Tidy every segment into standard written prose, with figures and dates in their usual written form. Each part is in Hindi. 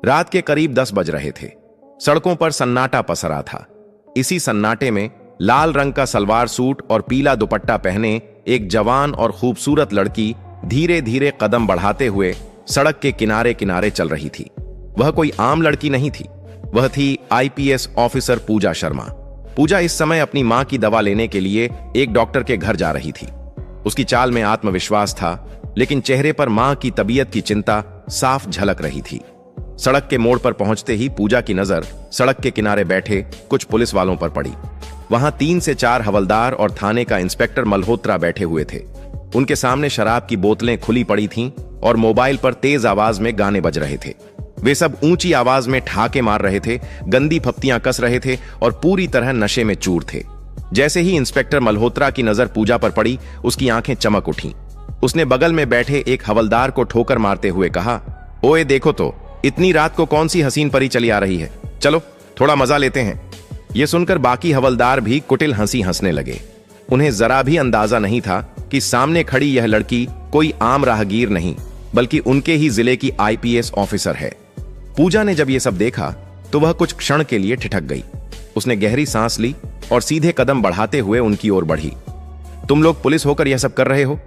रात के करीब 10 बज रहे थे। सड़कों पर सन्नाटा पसरा था। इसी सन्नाटे में लाल रंग का सलवार सूट और पीला दुपट्टा पहने एक जवान और खूबसूरत लड़की धीरे धीरे कदम बढ़ाते हुए सड़क के किनारे किनारे चल रही थी। वह कोई आम लड़की नहीं थी, वह थी आईपीएस ऑफिसर पूजा शर्मा। पूजा इस समय अपनी मां की दवा लेने के लिए एक डॉक्टर के घर जा रही थी। उसकी चाल में आत्मविश्वास था, लेकिन चेहरे पर मां की तबीयत की चिंता साफ झलक रही थी। सड़क के मोड़ पर पहुंचते ही पूजा की नजर सड़क के किनारे बैठे कुछ पुलिस वालों पर पड़ी। वहां 3 से 4 हवलदार और थाने का इंस्पेक्टर मल्होत्रा बैठे हुए थे। उनके सामने शराब की बोतलें खुली पड़ी थीं और मोबाइल पर तेज आवाज में गाने बज रहे थे। वे सब ऊंची आवाज में ठहाके मार रहे थे, गंदी फप्तियां कस रहे थे और पूरी तरह नशे में चूर थे। जैसे ही इंस्पेक्टर मल्होत्रा की नजर पूजा पर पड़ी, उसकी आंखें चमक उठीं। उसने बगल में बैठे एक हवलदार को ठोकर मारते हुए कहा, ओए देखो तो, इतनी रात को कौन सी हसीन परी चली आ रही है, चलो थोड़ा मजा लेते हैं। यह सुनकर बाकी हवलदार भी कुटिल हंसी हंसने लगे। उन्हें जरा भी अंदाजा नहीं था कि सामने खड़ी यह लड़की कोई आम राहगीर नहीं, बल्कि उनके ही जिले की आईपीएस ऑफिसर है। पूजा ने जब यह सब देखा तो वह कुछ क्षण के लिए ठिठक गई। उसने गहरी सांस ली और सीधे कदम बढ़ाते हुए उनकी ओर बढ़ी। तुम लोग पुलिस होकर यह सब कर रहे हो?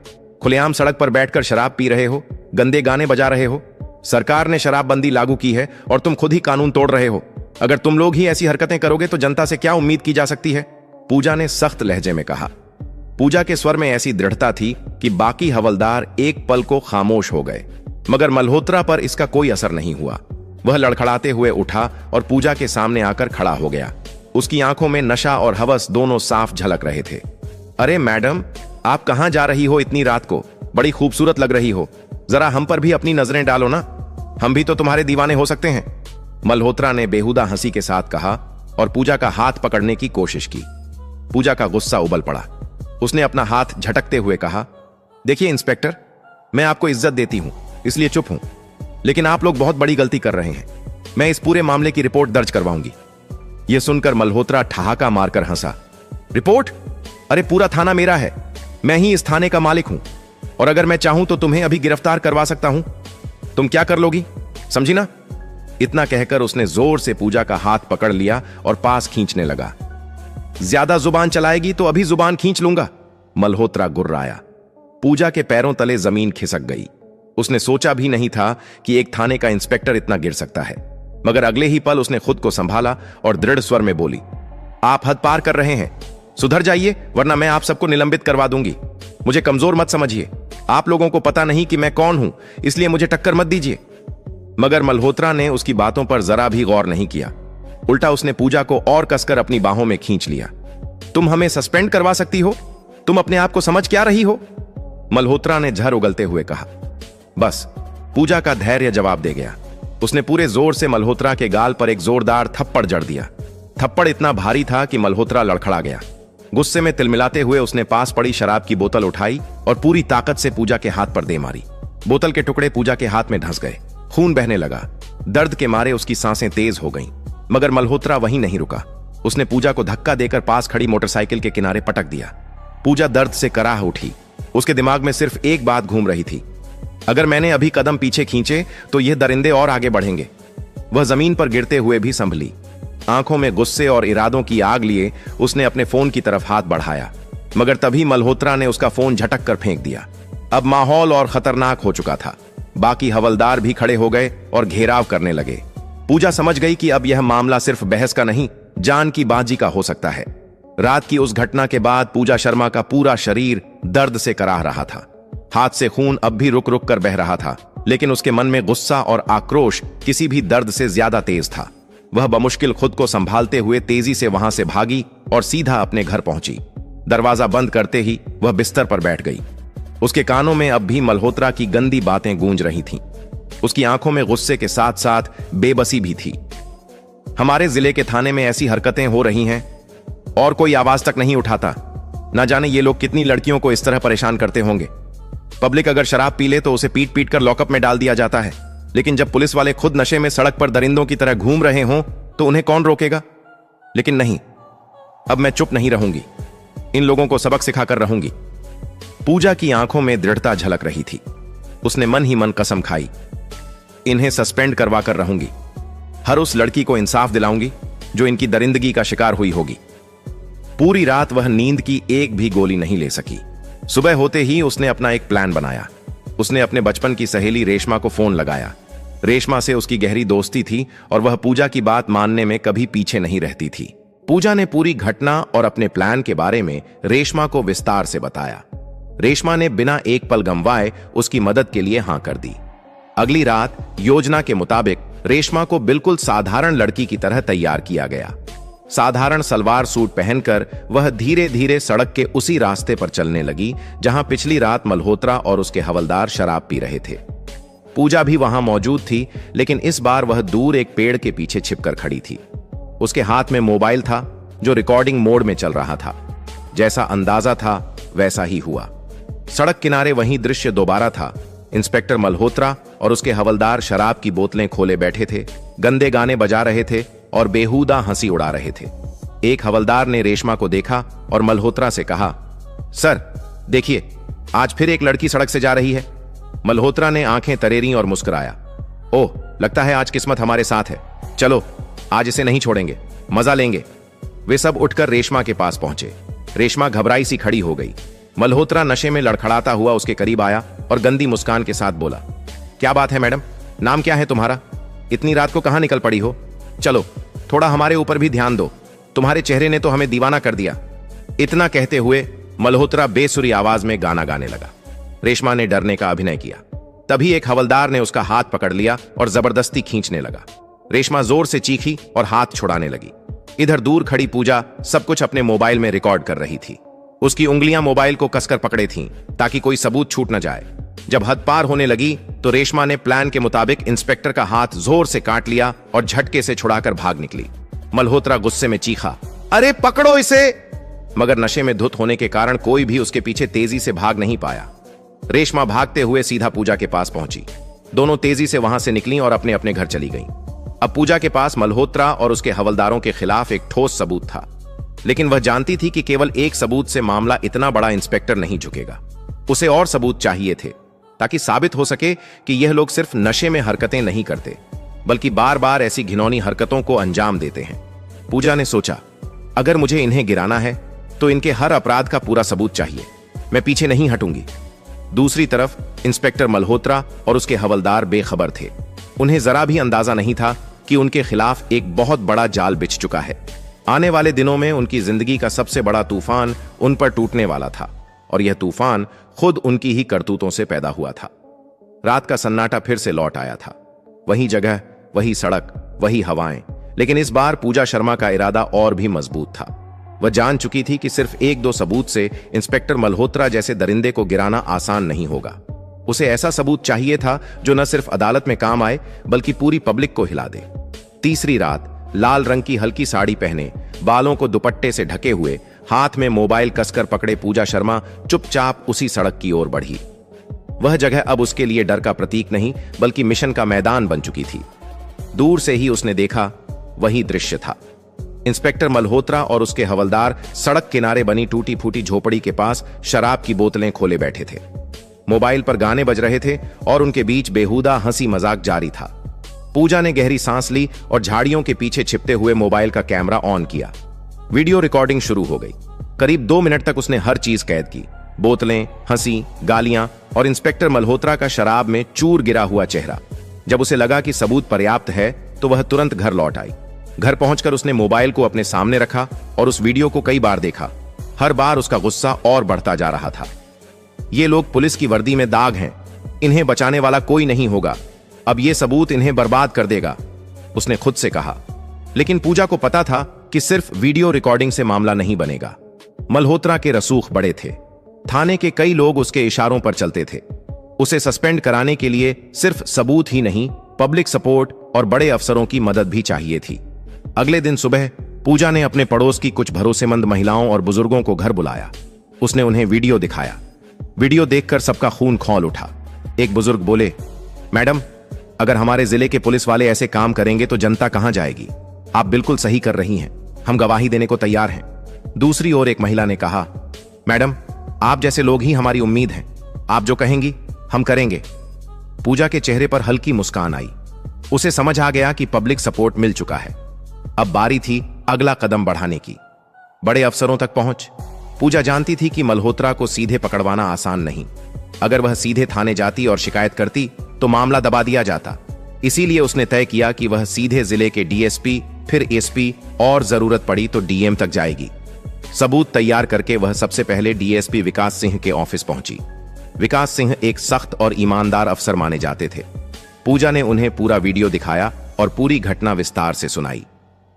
खुलेआम सड़क पर बैठकर शराब पी रहे हो, गंदे गाने बजा रहे हो। सरकार ने शराबबंदी लागू की है और तुम खुद ही कानून तोड़ रहे हो। अगर तुम लोग ही ऐसी हरकतें करोगे तो जनता से क्या उम्मीद की जा सकती है? पूजा ने सख्त लहजे में कहा। पूजा के स्वर में ऐसी दृढ़ता थी कि बाकी हवलदार एक पल को खामोश हो गए, मगर मल्होत्रा पर इसका कोई असर नहीं हुआ। वह लड़खड़ाते हुए उठा और पूजा के सामने आकर खड़ा हो गया। उसकी आंखों में नशा और हवस दोनों साफ झलक रहे थे। अरे मैडम, आप कहां जा रही हो इतनी रात को? बड़ी खूबसूरत लग रही हो, जरा हम पर भी अपनी नजरें डालो ना, हम भी तो तुम्हारे दीवाने हो सकते हैं। मल्होत्रा ने बेहुदा हंसी के साथ कहा और पूजा का हाथ पकड़ने की कोशिश की। पूजा का गुस्सा उबल पड़ा। उसने अपना हाथ झटकते हुए कहा, देखिए इंस्पेक्टर, मैं आपको इज्जत देती हूं इसलिए चुप हूं, लेकिन आप लोग बहुत बड़ी गलती कर रहे हैं। मैं इस पूरे मामले की रिपोर्ट दर्ज करवाऊंगी। यह सुनकर मल्होत्रा ठहाका मारकर हंसा। रिपोर्ट? अरे पूरा थाना मेरा है, मैं ही इस थाने का मालिक हूं, और अगर मैं चाहूं तो तुम्हें अभी गिरफ्तार करवा सकता हूं। तुम क्या कर लोगी, समझी ना? इतना कहकर उसने जोर से पूजा का हाथ पकड़ लिया और पास खींचने लगा। ज्यादा जुबान चलाएगी तो अभी जुबान खींच लूंगा, मल्होत्रा गुर्राया। पूजा के पैरों तले जमीन खिसक गई। उसने सोचा भी नहीं था कि एक थाने का इंस्पेक्टर इतना गिर सकता है, मगर अगले ही पल उसने खुद को संभाला और दृढ़ स्वर में बोली, आप हद पार कर रहे हैं, सुधर जाइए वरना मैं आप सबको निलंबित करवा दूंगी। मुझे कमजोर मत समझिए, आप लोगों को पता नहीं कि मैं कौन हूं, इसलिए मुझे टक्कर मत दीजिए। मगर मल्होत्रा ने उसकी बातों पर जरा भी गौर नहीं किया। उल्टा उसने पूजा को और कसकर अपनी बाहों में खींच लिया। तुम हमें सस्पेंड करवा सकती हो, तुम अपने आप को समझ क्या रही हो? मल्होत्रा ने झर उगलते हुए कहा। बस, पूजा का धैर्य जवाब दे गया। उसने पूरे जोर से मल्होत्रा के गाल पर एक जोरदार थप्पड़ जड़ दिया। थप्पड़ इतना भारी था कि मल्होत्रा लड़खड़ा गया। गुस्से में तिलमिलाते हुए उसने पास पड़ी शराब की बोतल उठाई और पूरी ताकत से पूजा के हाथ पर दे मारी। बोतल के टुकड़े पूजा के हाथ में धंस गए। खून बहने लगा। दर्द के मारे उसकी सांसें तेज हो गईं, मगर मल्होत्रा वहीं नहीं रुका। उसने पूजा को धक्का देकर पास खड़ी मोटरसाइकिल के किनारे पटक दिया। पूजा दर्द से कराह उठी। उसके दिमाग में सिर्फ एक बात घूम रही थी, अगर मैंने अभी कदम पीछे खींचे तो ये दरिंदे और आगे बढ़ेंगे। वह जमीन पर गिरते हुए भी संभली। आंखों में गुस्से और इरादों की आग लिए उसने अपने फोन की तरफ हाथ बढ़ाया, मगर तभी मल्होत्रा ने उसका फोन झटक कर फेंक दिया। अब माहौल और खतरनाक हो चुका था। बाकी हवलदार भी खड़े हो गए और घेराव करने लगे। पूजा समझ गई कि अब यह मामला सिर्फ बहस का नहीं, जान की बाजी का हो सकता है। रात की उस घटना के बाद पूजा शर्मा का पूरा शरीर दर्द से कराह रहा था। हाथ से खून अब भी रुक रुक कर बह रहा था, लेकिन उसके मन में गुस्सा और आक्रोश किसी भी दर्द से ज्यादा तेज था। वह बमुश्किल खुद को संभालते हुए तेजी से वहां से भागी और सीधा अपने घर पहुंची। दरवाजा बंद करते ही वह बिस्तर पर बैठ गई। उसके कानों में अब भी मल्होत्रा की गंदी बातें गूंज रही थीं। उसकी आंखों में गुस्से के साथ साथ बेबसी भी थी। हमारे जिले के थाने में ऐसी हरकतें हो रही हैं और कोई आवाज तक नहीं उठाता। ना जाने ये लोग कितनी लड़कियों को इस तरह परेशान करते होंगे। पब्लिक अगर शराब पी ले तो उसे पीट पीट कर लॉकअप में डाल दिया जाता है, लेकिन जब पुलिस वाले खुद नशे में सड़क पर दरिंदों की तरह घूम रहे हों तो उन्हें कौन रोकेगा? लेकिन नहीं, अब मैं चुप नहीं रहूंगी, इन लोगों को सबक सिखाकर रहूंगी। पूजा की आंखों में दृढ़ता झलक रही थी। उसने मन ही मन कसम खाई, इन्हें सस्पेंड करवा कर रहूंगी, हर उस लड़की को इंसाफ दिलाऊंगी जो इनकी दरिंदगी का शिकार हुई होगी। पूरी रात वह नींद की एक भी गोली नहीं ले सकी। सुबह होते ही उसने अपना एक प्लान बनाया। उसने अपने बचपन की सहेली रेशमा को फोन लगाया। रेशमा से उसकी गहरी दोस्ती थी और वह पूजा की बात मानने में कभी पीछे नहीं रहती थी। पूजा ने पूरी घटना और अपने प्लान के बारे में रेशमा को विस्तार से बताया। रेशमा ने बिना एक पल गंवाए उसकी मदद के लिए हां कर दी। अगली रात योजना के मुताबिक रेशमा को बिल्कुल साधारण लड़की की तरह तैयार किया गया। साधारण सलवार सूट पहनकर वह धीरे धीरे सड़क के उसी रास्ते पर चलने लगी जहां पिछली रात मल्होत्रा और उसके हवलदार शराब पी रहे थे। पूजा भी वहां मौजूद थी, लेकिन इस बार वह दूर एक पेड़ के पीछे छिपकर खड़ी थी। उसके हाथ में मोबाइल था जो रिकॉर्डिंग मोड में चल रहा था। जैसा अंदाजा था वैसा ही हुआ। सड़क किनारे वही दृश्य दोबारा था। इंस्पेक्टर मल्होत्रा और उसके हवलदार शराब की बोतलें खोले बैठे थे, गंदे गाने बजा रहे थे और बेहुदा हंसी उड़ा रहे थे। एक हवलदार ने रेशमा को देखा और मल्होत्रा से कहा, सर देखिए, आज फिर एक लड़की सड़क से जा रही है। मल्होत्रा ने आंखें तरेरी और मुस्कुराया। ओह, लगता है आज किस्मत हमारे साथ है। चलो, आज इसे नहीं छोड़ेंगे, मजा लेंगे। वे सब उठकर रेशमा के पास पहुंचे। रेशमा घबराई सी खड़ी हो गई। मल्होत्रा नशे में लड़खड़ाता हुआ उसके करीब आया और गंदी मुस्कान के साथ बोला, क्या बात है मैडम, नाम क्या है तुम्हारा? इतनी रात को कहां निकल पड़ी हो? चलो, थोड़ा हमारे ऊपर भी ध्यान दो, तुम्हारे चेहरे ने तो हमें दीवाना कर दिया। इतना कहते हुए मल्होत्रा बेसुरी आवाज में गाना गाने लगा। रेशमा ने डरने का अभिनय किया। तभी एक हवलदार ने उसका हाथ पकड़ लिया और जबरदस्ती खींचने लगा। रेशमा जोर से चीखी और हाथ छुड़ाने लगी। इधर दूर खड़ी पूजा सब कुछ अपने मोबाइल में रिकॉर्ड कर रही थी। उसकी उंगलियां मोबाइल को कसकर पकड़े थीं ताकि कोई सबूत छूट न जाए। जब हद पार होने लगी तो रेशमा ने प्लान के मुताबिक इंस्पेक्टर का हाथ जोर से काट लिया और झटके से छुड़ाकर भाग निकली। मल्होत्रा गुस्से में चीखा, अरे पकड़ो इसे! मगर नशे में धुत होने के कारण कोई भी उसके पीछे तेजी से भाग नहीं पाया। रेशमा भागते हुए सीधा पूजा के पास पहुंची। दोनों तेजी से वहां से निकली और अपने अपने घर चली गईं। अब पूजा के पास मल्होत्रा और उसके हवलदारों के खिलाफ एक ठोस सबूत था, लेकिन वह जानती थी कि केवल एक सबूत से मामला इतना बड़ा इंस्पेक्टर नहीं झुकेगा। उसे और सबूत चाहिए थे ताकि साबित हो सके कि यह लोग सिर्फ नशे में हरकतें नहीं करते, बल्कि बार बार ऐसी घिनौनी हरकतों को अंजाम देते हैं। पूजा ने सोचा, अगर मुझे इन्हें गिराना है तो इनके हर अपराध का पूरा सबूत चाहिए। मैं पीछे नहीं हटूंगी। दूसरी तरफ इंस्पेक्टर मल्होत्रा और उसके हवलदार बेखबर थे। उन्हें जरा भी अंदाजा नहीं था कि उनके खिलाफ एक बहुत बड़ा जाल बिछ चुका है। आने वाले दिनों में उनकी जिंदगी का सबसे बड़ा तूफान उन पर टूटने वाला था, और यह तूफान खुद उनकी ही करतूतों से पैदा हुआ था। रात का सन्नाटा फिर से लौट आया था। वही जगह, वही सड़क, वही हवाएं, लेकिन इस बार पूजा शर्मा का इरादा और भी मजबूत था। वह जान चुकी थी कि सिर्फ एक दो सबूत से इंस्पेक्टर मल्होत्रा जैसे दरिंदे को गिराना आसान नहीं होगा। उसे ऐसा सबूत चाहिए था जो न सिर्फ अदालत में काम आए बल्कि पूरी पब्लिक को हिला दे। तीसरी रात लाल रंग की हल्की साड़ी पहने, बालों को दुपट्टे से ढके हुए, हाथ में मोबाइल कसकर पकड़े पूजा शर्मा चुपचाप उसी सड़क की ओर बढ़ी। वह जगह अब उसके लिए डर का प्रतीक नहीं बल्कि मिशन का मैदान बन चुकी थी। दूर से ही उसने देखा, वही दृश्य था। इंस्पेक्टर मल्होत्रा और उसके हवलदार सड़क किनारे बनी टूटी फूटी झोपड़ी के पास शराब की बोतलें खोले बैठे थे। मोबाइल पर गाने बज रहे थे और उनके बीच बेहुदा हंसी मजाक जारी था। पूजा ने गहरी सांस ली और झाड़ियों के पीछे छिपते हुए मोबाइल का कैमरा ऑन किया। वीडियो रिकॉर्डिंग शुरू हो गई। करीब 2 मिनट तक उसने हर चीज कैद की। बोतलें, हंसी, गालियां और इंस्पेक्टर मल्होत्रा का शराब में चूर गिरा हुआ चेहरा। जब उसे लगा कि सबूत पर्याप्त है तो वह तुरंत घर लौट आई। घर पहुंचकर उसने मोबाइल को अपने सामने रखा और उस वीडियो को कई बार देखा। हर बार उसका गुस्सा और बढ़ता जा रहा था। ये लोग पुलिस की वर्दी में दाग हैं, इन्हें बचाने वाला कोई नहीं होगा। अब ये सबूत इन्हें बर्बाद कर देगा, उसने खुद से कहा। लेकिन पूजा को पता था कि सिर्फ वीडियो रिकॉर्डिंग से मामला नहीं बनेगा। मल्होत्रा के रसूख बड़े थे। थाने के कई लोग उसके इशारों पर चलते थे। उसे सस्पेंड कराने के लिए सिर्फ सबूत ही नहीं, पब्लिक सपोर्ट और बड़े अफसरों की मदद भी चाहिए थी। अगले दिन सुबह पूजा ने अपने पड़ोस की कुछ भरोसेमंद महिलाओं और बुजुर्गों को घर बुलाया। उसने उन्हें वीडियो दिखाया। वीडियो देखकर सबका खून खौल उठा। एक बुजुर्ग बोले, मैडम, अगर हमारे जिले के पुलिस वाले ऐसे काम करेंगे तो जनता कहां जाएगी? आप बिल्कुल सही कर रही हैं, हम गवाही देने को तैयार हैं। दूसरी ओर एक महिला ने कहा, मैडम, आप जैसे लोग ही हमारी उम्मीद हैं, आप जो कहेंगी हम करेंगे। पूजा के चेहरे पर हल्की मुस्कान आई। उसे समझ आ गया कि पब्लिक सपोर्ट मिल चुका है। अब बारी थी अगला कदम बढ़ाने की, बड़े अफसरों तक पहुंच। पूजा जानती थी कि मल्होत्रा को सीधे पकड़वाना आसान नहीं। अगर वह सीधे थाने जाती और शिकायत करती तो मामला दबा दिया जाता। इसीलिए उसने तय किया कि वह सीधे जिले के डीएसपी, फिर एसपी और जरूरत पड़ी तो डीएम तक जाएगी। सबूत तैयार करके वह सबसे पहले डीएसपी विकास सिंह के ऑफिस पहुंची। विकास सिंह एक सख्त और ईमानदार अफसर माने जाते थे। पूजा ने उन्हें पूरा वीडियो दिखाया और पूरी घटना विस्तार से सुनाई।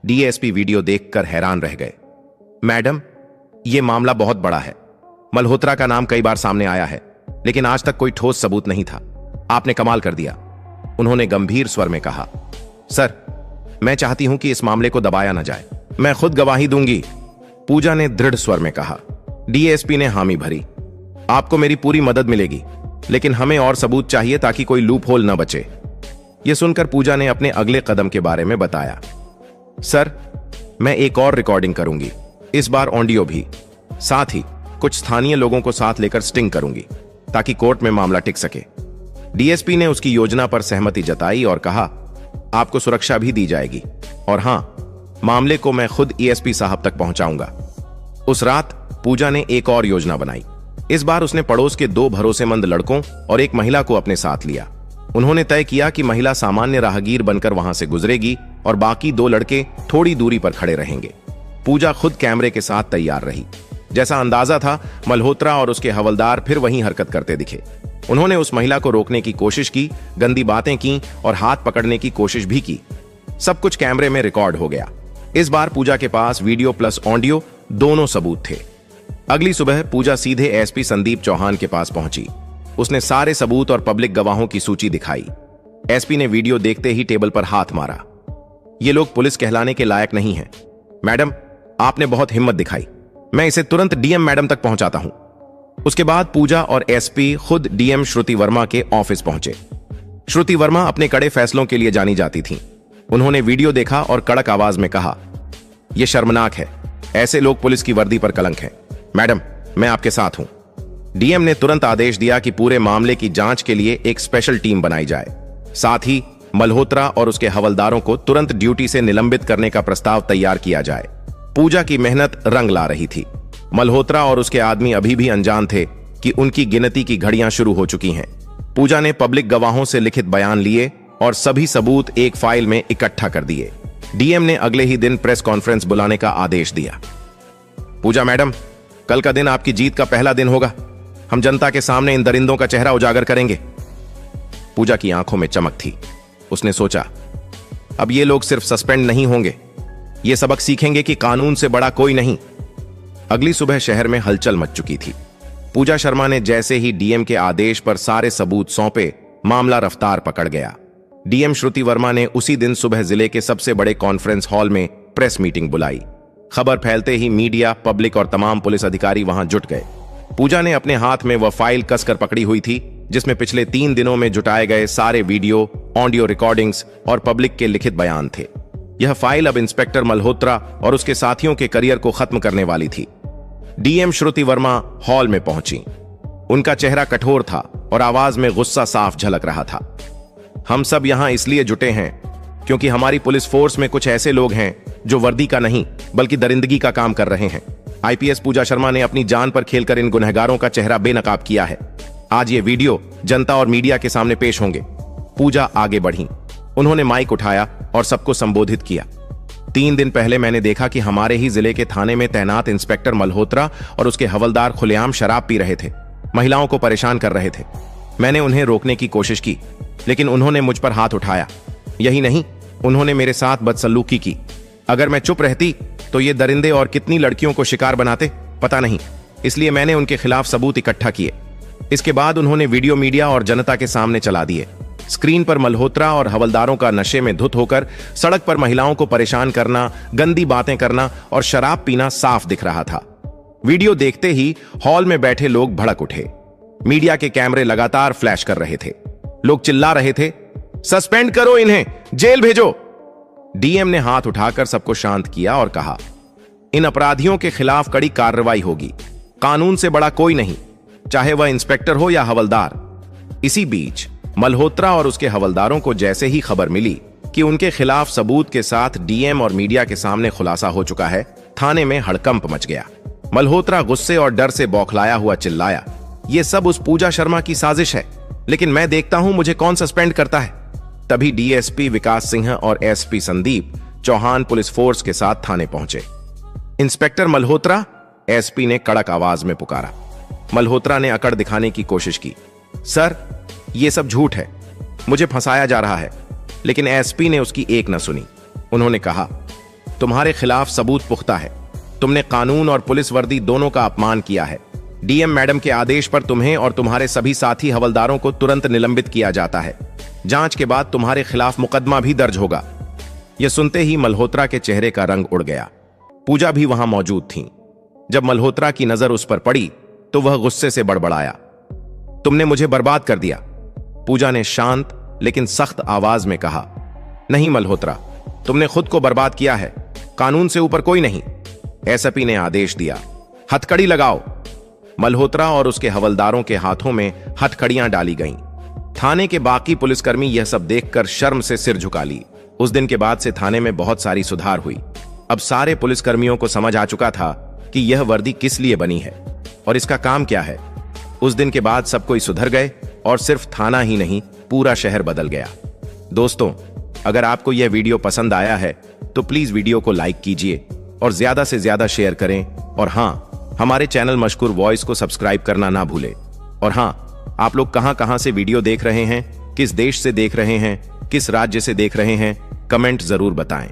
डीएसपी वीडियो देखकर हैरान रह गए। मैडम, यह मामला बहुत बड़ा है। मल्होत्रा का नाम कई बार सामने आया है, लेकिन आज तक कोई ठोस सबूत नहीं था। आपने कमाल कर दिया, उन्होंने गंभीर स्वर में कहा। सर, मैं चाहती हूं कि इस मामले को दबाया न जाए। मैं खुद गवाही दूंगी, पूजा ने दृढ़ स्वर में कहा। डीएसपी ने हामी भरी। आपको मेरी पूरी मदद मिलेगी, लेकिन हमें और सबूत चाहिए ताकि कोई लूप होल न बचे। यह सुनकर पूजा ने अपने अगले कदम के बारे में बताया। सर, मैं एक और रिकॉर्डिंग करूंगी, इस बार ऑडियो भी। साथ ही कुछ स्थानीय लोगों को साथ लेकर स्टिंग करूंगी ताकि कोर्ट में मामला टिक सके। डीएसपी ने उसकी योजना पर सहमति जताई और कहा, आपको सुरक्षा भी दी जाएगी, और हां, मामले को मैं खुद एएसपी साहब तक पहुंचाऊंगा। उस रात पूजा ने एक और योजना बनाई। इस बार उसने पड़ोस के 2 भरोसेमंद लड़कों और एक महिला को अपने साथ लिया। उन्होंने तय किया कि महिला सामान्य राहगीर बनकर वहां से गुजरेगी और बाकी 2 लड़के थोड़ी दूरी पर खड़े रहेंगे। पूजा खुद कैमरे के साथ तैयार रही। जैसा अंदाजा था, मल्होत्रा और उसके हवलदार फिर वहीं हरकत करते दिखे। उन्होंने उस महिला को रोकने की कोशिश की, गंदी बातें की और हाथ पकड़ने की कोशिश भी की। सब कुछ कैमरे में रिकॉर्ड हो गया। इस बार पूजा के पास वीडियो प्लस ऑडियो दोनों सबूत थे। अगली सुबह पूजा सीधे एसपी संदीप चौहान के पास पहुंची। उसने सारे सबूत और पब्लिक गवाहों की सूची दिखाई। एसपी ने वीडियो देखते ही टेबल पर हाथ मारा। ये लोग पुलिस कहलाने के लायक नहीं हैं। मैडम, आपने बहुत हिम्मत दिखाई। मैं इसे तुरंत डीएम मैडम तक पहुंचाता हूं। उसके बाद पूजा और एसपी खुद डीएम श्रुति वर्मा के ऑफिस पहुंचे। श्रुति वर्मा अपने कड़े फैसलों के लिए जानी जाती थीं। उन्होंने वीडियो देखा और कड़क आवाज में कहा, यह शर्मनाक है। ऐसे लोग पुलिस की वर्दी पर कलंक हैं। मैडम, मैं आपके साथ हूं। डीएम ने तुरंत आदेश दिया कि पूरे मामले की जांच के लिए एक स्पेशल टीम बनाई जाए। साथ ही मल्होत्रा और उसके हवलदारों को तुरंत ड्यूटी से निलंबित करने का प्रस्ताव तैयार किया जाए। पूजा की मेहनत रंग ला रही थी। मल्होत्रा और उसके आदमी अभी भी अनजान थे कि उनकी गिनती की घड़ियां शुरू हो चुकी हैं। पूजा ने पब्लिक गवाहों से लिखित बयान लिए और सभी सबूत एक फाइल में इकट्ठा कर दिए। डीएम ने अगले ही दिन प्रेस कॉन्फ्रेंस बुलाने का आदेश दिया। पूजा मैडम, कल का दिन आपकी जीत का पहला दिन होगा। हम जनता के सामने इन दरिंदों का चेहरा उजागर करेंगे। पूजा की आंखों में चमक थी। उसने सोचा, अब ये लोग सिर्फ सस्पेंड नहीं होंगे, ये सबक सीखेंगे कि कानून से बड़ा कोई नहीं। अगली सुबह शहर में हलचल मच चुकी थी। पूजा शर्मा ने जैसे ही डीएम के आदेश पर सारे सबूत सौंपे, मामला रफ्तार पकड़ गया। डीएम श्रुति वर्मा ने उसी दिन सुबह जिले के सबसे बड़े कॉन्फ्रेंस हॉल में प्रेस मीटिंग बुलाई। खबर फैलते ही मीडिया, पब्लिक और तमाम पुलिस अधिकारी वहां जुट गए। पूजा ने अपने हाथ में वह फाइल कसकर पकड़ी हुई थी जिसमें पिछले 3 दिनों में जुटाए गए सारे वीडियो, ऑडियो रिकॉर्डिंग्स और पब्लिक के लिखित बयान थे। यह फाइल अब इंस्पेक्टर मल्होत्रा और उसके साथियों के करियर को खत्म करने वाली थी। डीएम श्रुति वर्मा हॉल में पहुंची। उनका चेहरा कठोर था और आवाज में गुस्सा साफ झलक रहा था। हम सब यहां इसलिए जुटे हैं क्योंकि हमारी पुलिस फोर्स में कुछ ऐसे लोग हैं जो वर्दी का नहीं बल्कि दरिंदगी का काम कर रहे हैं। आईपीएस पूजा शर्मा ने अपनी जान पर खेलकर इन गुनहगारों का चेहरा बेनकाब किया है। आज ये वीडियो जनता और मीडिया के सामने पेश होंगे। पूजा आगे बढ़ी। उन्होंने माइक उठाया और सबको संबोधित किया। 3 दिन पहले मैंने देखा कि हमारे ही जिले के थाने में तैनात इंस्पेक्टर मल्होत्रा और उसके हवलदार खुलेआम शराब पी रहे थे, महिलाओं को परेशान कर रहे थे। मैंने उन्हें रोकने की कोशिश की, लेकिन उन्होंने मुझ पर हाथ उठाया। यही नहीं, उन्होंने मेरे साथ बदसलूकी की। अगर मैं चुप रहती तो ये दरिंदे और कितनी लड़कियों को शिकार बनाते पता नहीं। इसलिए मैंने उनके खिलाफ सबूत इकट्ठा किए। इसके बाद उन्होंने वीडियो मीडिया और जनता के सामने चला दिए। स्क्रीन पर मल्होत्रा और हवलदारों का नशे में धुत होकर सड़क पर महिलाओं को परेशान करना, गंदी बातें करना और शराब पीना साफ दिख रहा था। वीडियो देखते ही हॉल में बैठे लोग भड़क उठे। मीडिया के कैमरे लगातार फ्लैश कर रहे थे। लोग चिल्ला रहे थे, सस्पेंड करो इन्हें, जेल भेजो। डीएम ने हाथ उठाकर सबको शांत किया और कहा, इन अपराधियों के खिलाफ कड़ी कार्रवाई होगी। कानून से बड़ा कोई नहीं, चाहे वह इंस्पेक्टर हो या हवलदार। इसी बीच मल्होत्रा और उसके हवलदारों को जैसे ही खबर मिली कि उनके खिलाफ सबूत के साथ डीएम और मीडिया के सामने खुलासा हो चुका है, थाने में हड़कंप मच गया। मल्होत्रा गुस्से और डर से बौखलाया हुआ चिल्लाया, ये सब उस पूजा शर्मा की साजिश है, लेकिन मैं देखता हूं मुझे कौन सस्पेंड करता है। तभी डीएसपी विकास सिंह और SP Sandeep Chauhan police force के साथ थाने पहुंचे। इंस्पेक्टर मल्होत्रा, एसपी ने कड़क आवाज में पुकारा। मल्होत्रा ने अकड़ दिखाने की कोशिश की, सर ये सब झूठ है, मुझे फंसाया जा रहा है। लेकिन एसपी ने उसकी एक न सुनी। उन्होंने कहा, तुम्हारे खिलाफ सबूत पुख्ता है, तुमने कानून और पुलिस वर्दी दोनों का अपमान किया है। डीएम मैडम के आदेश पर तुम्हें और तुम्हारे सभी साथी हवलदारों को तुरंत निलंबित किया जाता है। जांच के बाद तुम्हारे खिलाफ मुकदमा भी दर्ज होगा। यह सुनते ही मल्होत्रा के चेहरे का रंग उड़ गया। पूजा भी वहां मौजूद थी। जब मल्होत्रा की नजर उस पर पड़ी तो वह गुस्से से बड़बड़ाया, तुमने मुझे बर्बाद कर दिया। पूजा ने शांत लेकिन सख्त आवाज में कहा, नहीं मल्होत्रा, तुमने खुद को बर्बाद किया है, कानून से ऊपर कोई नहीं। एसपी ने आदेश दिया, हथकड़ी लगाओ। मल्होत्रा और उसके हवलदारों के हाथों में हथकड़ियां डाली गईं। थाने के बाकी पुलिसकर्मी यह सब देखकर शर्म से सिर झुका ली। उस दिन के बाद से थाने में बहुत सारी सुधार हुई। अब सारे पुलिसकर्मियों को समझ आ चुका था कि यह वर्दी किस लिए बनी है और इसका काम क्या है। उस दिन के बाद सब कोई सुधर गए और सिर्फ थाना ही नहीं, पूरा शहर बदल गया। दोस्तों, अगर आपको यह वीडियो पसंद आया है तो प्लीज वीडियो को लाइक कीजिए और ज्यादा से ज्यादा शेयर करें। और हाँ, हमारे चैनल मशकूर वॉइस को सब्सक्राइब करना ना भूलें। और हाँ, आप लोग कहां से वीडियो देख रहे हैं, किस देश से देख रहे हैं, किस राज्य से देख रहे हैं, कमेंट जरूर बताएं।